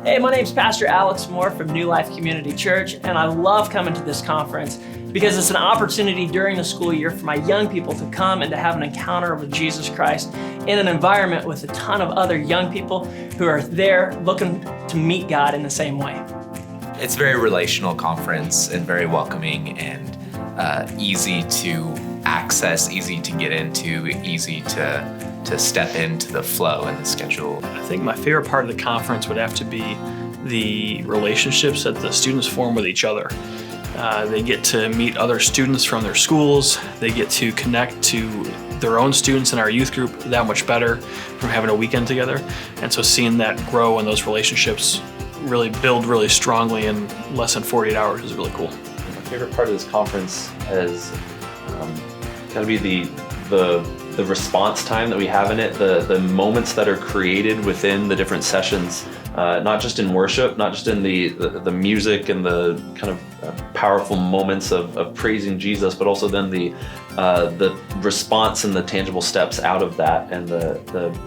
Hey, my name's Pastor Alex Moore from New Life Community Church, and I love coming to this conference because it's an opportunity during the school year for my young people to come and to have an encounter with Jesus Christ in an environment with a ton of other young people who are there looking to meet God in the same way. It's a very relational conference and very welcoming and easy to access, easy to get into, easy to step into the flow and the schedule. I think my favorite part of the conference would have to be the relationships that the students form with each other. They get to meet other students from their schools. They get to connect to their own students in our youth group that much better from having a weekend together. And so seeing that grow and those relationships really build really strongly in less than 48 hours is really cool. My favorite part of this conference has got to be the response time that we have in it, the moments that are created within the different sessions, not just in worship, not just in the music and the kind of powerful moments of praising Jesus, but also then the response and the tangible steps out of that, and the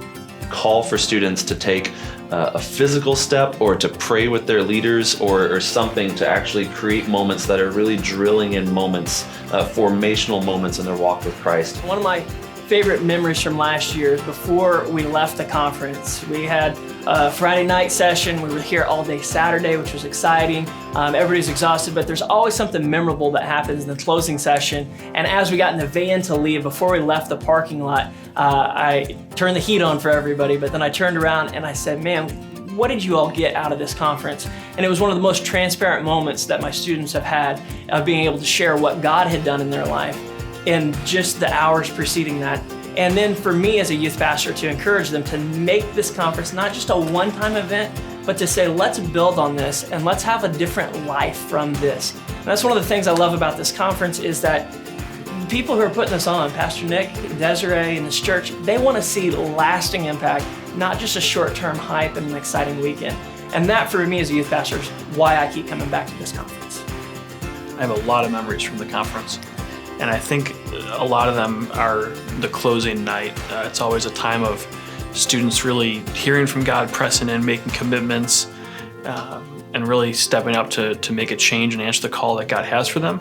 call for students to take a physical step or to pray with their leaders or something to actually create moments that are really drilling in moments, formational moments in their walk with Christ. One of my favorite memories from last year is before we left the conference. We had a Friday night session. We were here all day Saturday, which was exciting. Everybody's exhausted, but there's always something memorable that happens in the closing session. And as we got in the van to leave, before we left the parking lot, I turned the heat on for everybody, but then I turned around and I said, man, what did you all get out of this conference? And it was one of the most transparent moments that my students have had of being able to share what God had done in their life in just the hours preceding that. And then for me as a youth pastor to encourage them to make this conference not just a one-time event, but to say, let's build on this and let's have a different life from this. And that's one of the things I love about this conference is that the people who are putting this on, Pastor Nick, Desiree, and this church, they want to see lasting impact, not just a short-term hype and an exciting weekend. And that for me as a youth pastor is why I keep coming back to this conference. I have a lot of memories from the conference, and I think a lot of them are the closing night. It's always a time of students really hearing from God, pressing in, making commitments, and really stepping up to make a change and answer the call that God has for them.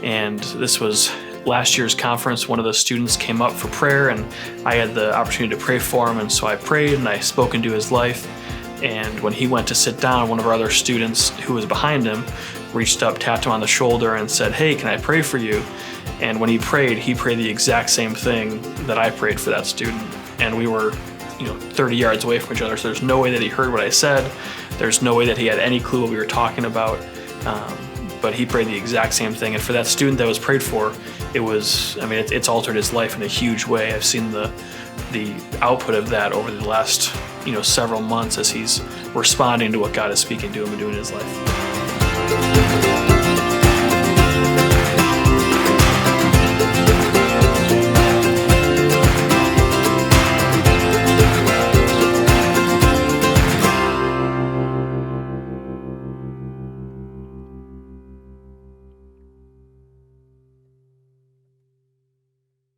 And this was last year's conference. One of the students came up for prayer, and I had the opportunity to pray for him, and so I prayed and I spoke into his life. And when he went to sit down, one of our other students who was behind him reached up, tapped him on the shoulder and said, "Hey, can I pray for you?" And when he prayed the exact same thing that I prayed for that student. And we were 30 yards away from each other, so there's no way that he heard what I said. There's no way that he had any clue what we were talking about. But he prayed the exact same thing. And for that student that was prayed for, it's altered his life in a huge way. I've seen the output of that over the last several months as he's responding to what God is speaking to him and doing in his life.